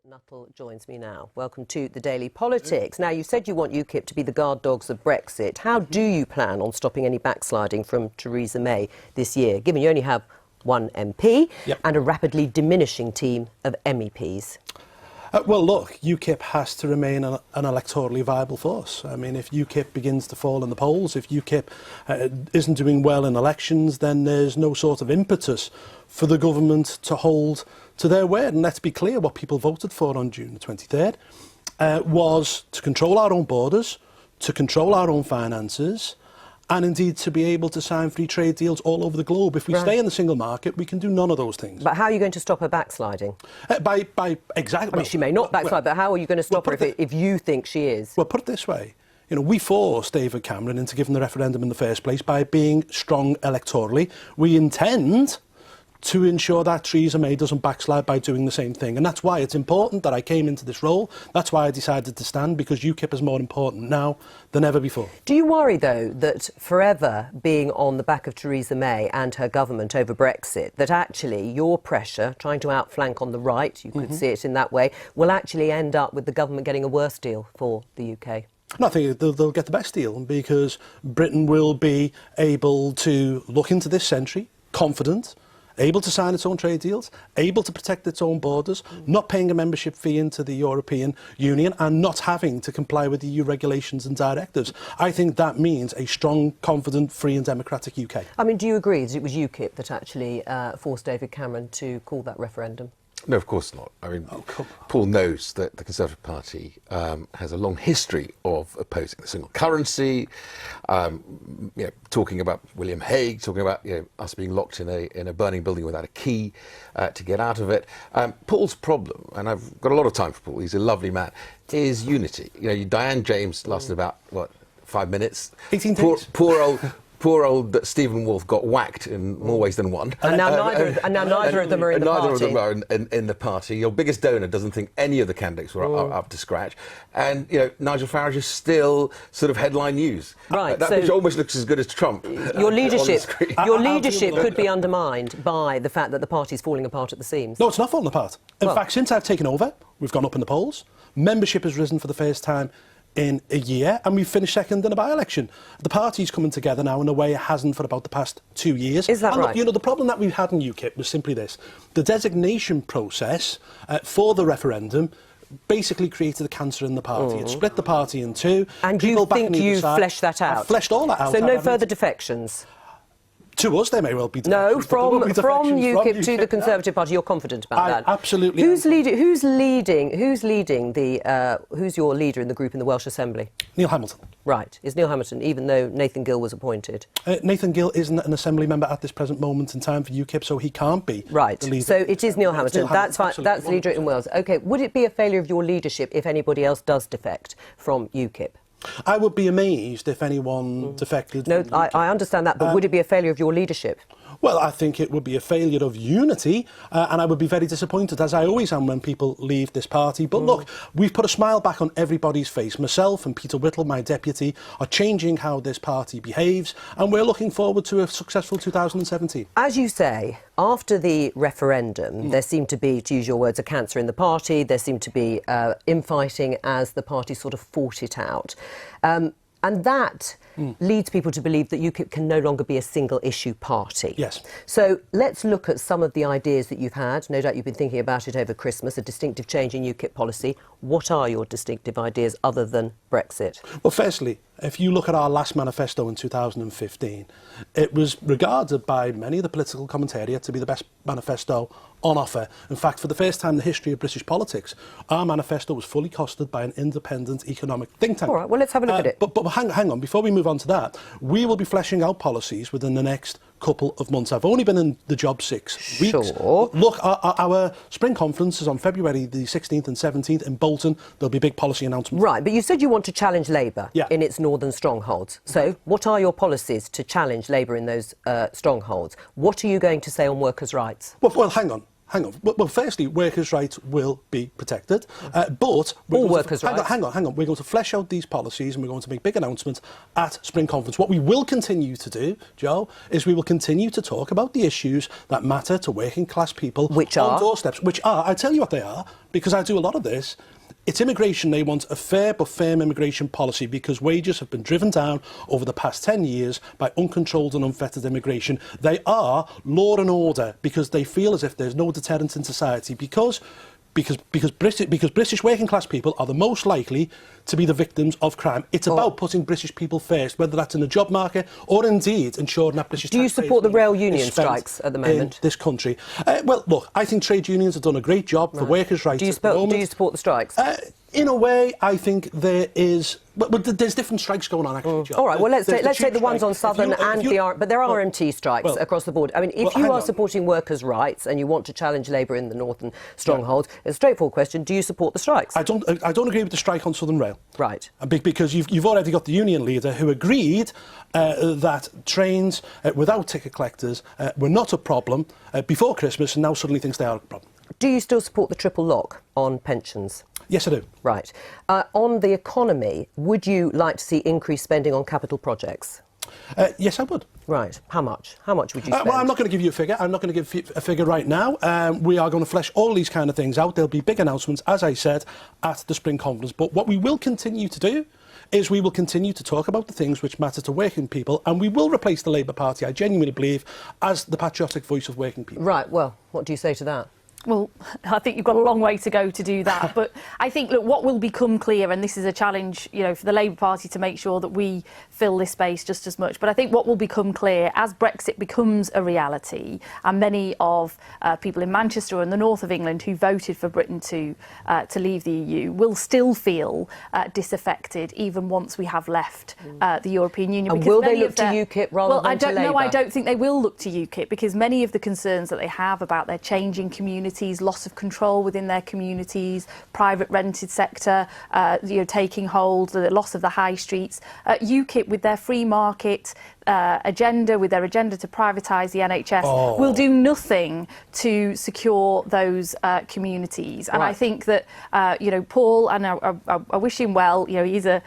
Nuttall joins me now. Welcome to the Daily Politics. Now, you said you want UKIP to be the guard dogs of Brexit. How do you plan on stopping any backsliding from Theresa May this year, given you only have one MP and a rapidly diminishing team of MEPs? Well, look, UKIP has to remain an electorally viable force. I mean, if UKIP begins to fall in the polls, if UKIP isn't doing well in elections, then there's no sort of impetus for the government to hold to their word. And let's be clear, what people voted for on June the 23rd was to control our own borders, to control our own finances, and indeed to be able to sign free trade deals all over the globe. If we stay in the single market, we can do none of those things. But how are you going to stop her backsliding? Exactly. I mean, she may not backslide, but how are you going to stop her if you think she is? Well, put it this way. You know, we forced David Cameron into giving the referendum in the first place by being strong electorally. We intend to ensure that Theresa May doesn't backslide by doing the same thing. And that's why it's important that I came into this role. That's why I decided to stand, because UKIP is more important now than ever before. Do you worry, though, that forever being on the back of Theresa May and her government over Brexit, that actually your pressure, trying to outflank on the right, you could see it in that way, will actually end up with the government getting a worse deal for the UK? I think they'll get the best deal, because Britain will be able to look into this century confident, able to sign its own trade deals, able to protect its own borders, not paying a membership fee into the European Union and not having to comply with EU regulations and directives. I think that means a strong, confident, free and democratic UK. I mean, do you agree that it was UKIP that actually forced David Cameron to call that referendum? No, of course not. I mean, Paul knows that the Conservative Party has a long history of opposing the single currency, talking about William Hague, talking about us being locked in a burning building without a key to get out of it. Paul's problem, and I've got a lot of time for Paul, he's a lovely man, is unity. Diane James lasted about, 5 minutes? 18 days. Poor old Stephen Wolfe got whacked in more ways than one. And now neither of them are in the party. Neither of them are in the party. Your biggest donor doesn't think any of the candidates were up to scratch. And, Nigel Farage is still sort of headline news. Right. That picture almost looks as good as Trump. Your leadership could be undermined by the fact that the party's falling apart at the seams. No, it's not falling apart. In fact, since I've taken over, we've gone up in the polls. Membership has risen for the first time in a year, and we've finished second in a by-election. The party's coming together now in a way it hasn't for about the past 2 years. Is that right? Look, the problem that we've had in UKIP was simply this. The designation process for the referendum basically created a cancer in the party. It split the party in two. And you think you've fleshed that out? I've fleshed all that out. So no further defections? To us, there may well be No, defections. from UKIP to the Conservative Party. You're confident about that? Absolutely. Who's your leader in the group in the Welsh Assembly? Neil Hamilton. Right. Is Neil Hamilton, even though Nathan Gill was appointed? Nathan Gill isn't an Assembly member at this present moment in time for UKIP, so he can't be the leader. So it is Neil Hamilton. That's fine. That's the leader in Wales. OK, would it be a failure of your leadership if anybody else does defect from UKIP? I would be amazed if anyone defected. No, I understand that, but would it be a failure of your leadership? Well, I think it would be a failure of unity, and I would be very disappointed, as I always am when people leave this party. But look, we've put a smile back on everybody's face. Myself and Peter Whittle, my deputy, are changing how this party behaves, and we're looking forward to a successful 2017. As you say, after the referendum, there seemed to be, to use your words, a cancer in the party. There seemed to be infighting as the party sort of fought it out. And that leads people to believe that UKIP can no longer be a single-issue party. Yes. So let's look at some of the ideas that you've had. No doubt you've been thinking about it over Christmas, a distinctive change in UKIP policy. What are your distinctive ideas other than Brexit? Well, firstly, if you look at our last manifesto in 2015, it was regarded by many of the political commentariat to be the best manifesto on offer. In fact, for the first time in the history of British politics, our manifesto was fully costed by an independent economic think tank. All right, well, let's have a look at it. But hang on, before we move on to that, we will be fleshing out policies within the next couple of months. I've only been in the job 6 weeks. Sure. Look, our spring conference is on February the 16th and 17th in Bolton. There'll be big policy announcements. Right, but you said you want to challenge Labour in its northern strongholds. So what are your policies to challenge Labour in those strongholds? What are you going to say on workers' rights? Well, hang Hang on. Well, firstly, workers' rights will be protected, but all workers' rights. Hang on. We're going to flesh out these policies, and we're going to make big announcements at Spring Conference. What we will continue to do, Joe, is we will continue to talk about the issues that matter to working class people, which on are doorsteps. Which are, I tell you what they are, because I do a lot of this. It's immigration. They want a fair but firm immigration policy because wages have been driven down over the past 10 years by uncontrolled and unfettered immigration. They are law and order because they feel as if there's no deterrent in society because British working class people are the most likely to be the victims of crime. It's about putting British people first, whether that's in the job market or indeed ensuring that British. Do you support the rail union strikes at the moment in this country? Well, look, I think trade unions have done a great job for workers' rights. Do you support the strikes? In a way, I think there is. But there's different strikes going on, actually, John. All right, well, let's take the ones strike. on Southern but there are RMT strikes across the board. I mean, if you are supporting workers' rights and you want to challenge Labour in the northern strongholds, it's a straightforward question, do you support the strikes? I don't agree with the strike on Southern Rail. Right. Because you've already got the union leader who agreed that trains without ticket collectors were not a problem before Christmas, and now suddenly thinks they are a problem. Do you still support the triple lock on pensions? Yes, I do. Right. On the economy, would you like to see increased spending on capital projects? Yes, I would. Right. How much? How much would you spend? Well, I'm not going to give you a figure. I'm not going to give a figure right now. We are going to flesh all these kind of things out. There'll be big announcements, as I said, at the Spring Conference. But what we will continue to do is we will continue to talk about the things which matter to working people, and we will replace the Labour Party, I genuinely believe, as the patriotic voice of working people. Right. Well, what do you say to that? Well, I think you've got a long way to go to do that. But I think, look, what will become clear, and this is a challenge, for the Labour Party to make sure that we fill this space just as much. But I think what will become clear as Brexit becomes a reality, and many of people in Manchester and the north of England who voted for Britain to leave the EU will still feel disaffected even once we have left the European Union. And will they look to UKIP rather than to Labour? No, I don't think they will look to UKIP because many of the concerns that they have about their changing communities, loss of control within their communities, private rented sector, taking hold, the loss of the high streets. UKIP, with their free market agenda, with their agenda to privatise the NHS, will do nothing to secure those communities. And I think that Paul, and I wish him well. He's a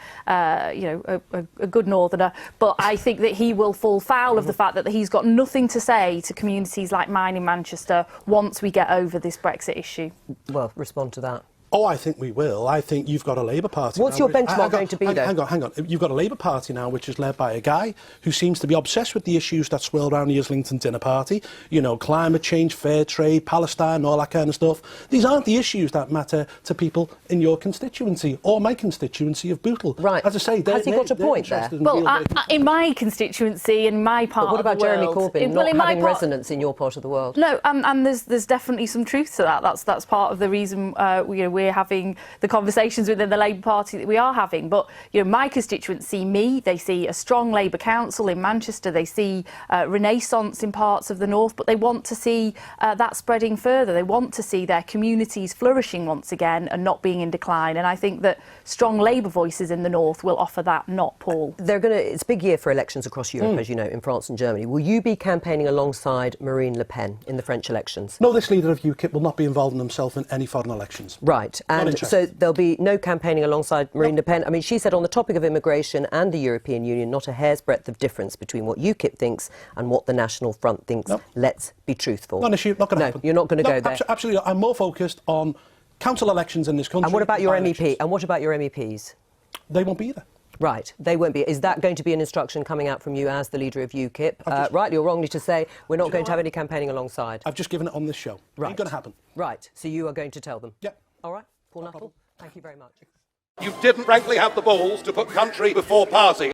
good northerner, but I think that he will fall foul of the fact that he's got nothing to say to communities like mine in Manchester once we get over this Brexit issue. Well, respond to that. Oh, I think we will. I think you've got a Labour Party. What's your benchmark going to be, though? Hang on. You've got a Labour Party now which is led by a guy who seems to be obsessed with the issues that swirl around the Islington dinner party. Climate change, fair trade, Palestine, all that kind of stuff. These aren't the issues that matter to people in your constituency or my constituency of Bootle. Right. As I say, has he got a point there? Well, in my constituency, in my part of the world... What about Jeremy Corbyn not having resonance in your part of the world? No, and there's definitely some truth to that. That's part of the reason we're having the conversations within the Labour Party that we are having. But my constituency, they see a strong Labour council in Manchester. They see renaissance in parts of the north, but they want to see that spreading further. They want to see their communities flourishing once again and not being in decline. And I think that strong Labour voices in the north will offer that, not Paul. It's a big year for elections across Europe, as you know, in France and Germany. Will you be campaigning alongside Marine Le Pen in the French elections? No, this leader of UKIP will not be involving himself in any foreign elections. Right. And so there'll be no campaigning alongside Marine Le Pen. I mean, she said on the topic of immigration and the European Union, not a hair's breadth of difference between what UKIP thinks and what the National Front thinks. No. Let's be truthful. Not an issue, not going to happen. You're not going to go there. Absolutely not. I'm more focused on council elections in this country. And what about your MEP? And what about your MEPs? They won't be either. Right, they won't be. Is that going to be an instruction coming out from you as the leader of UKIP? Rightly or wrongly to say, we're not going to have any campaigning alongside. I've just given it on this show. Right. Ain't going to happen. Right, so you are going to tell them? Yep. All right, Paul Nuttall, thank you very much. You didn't frankly have the balls to put country before party.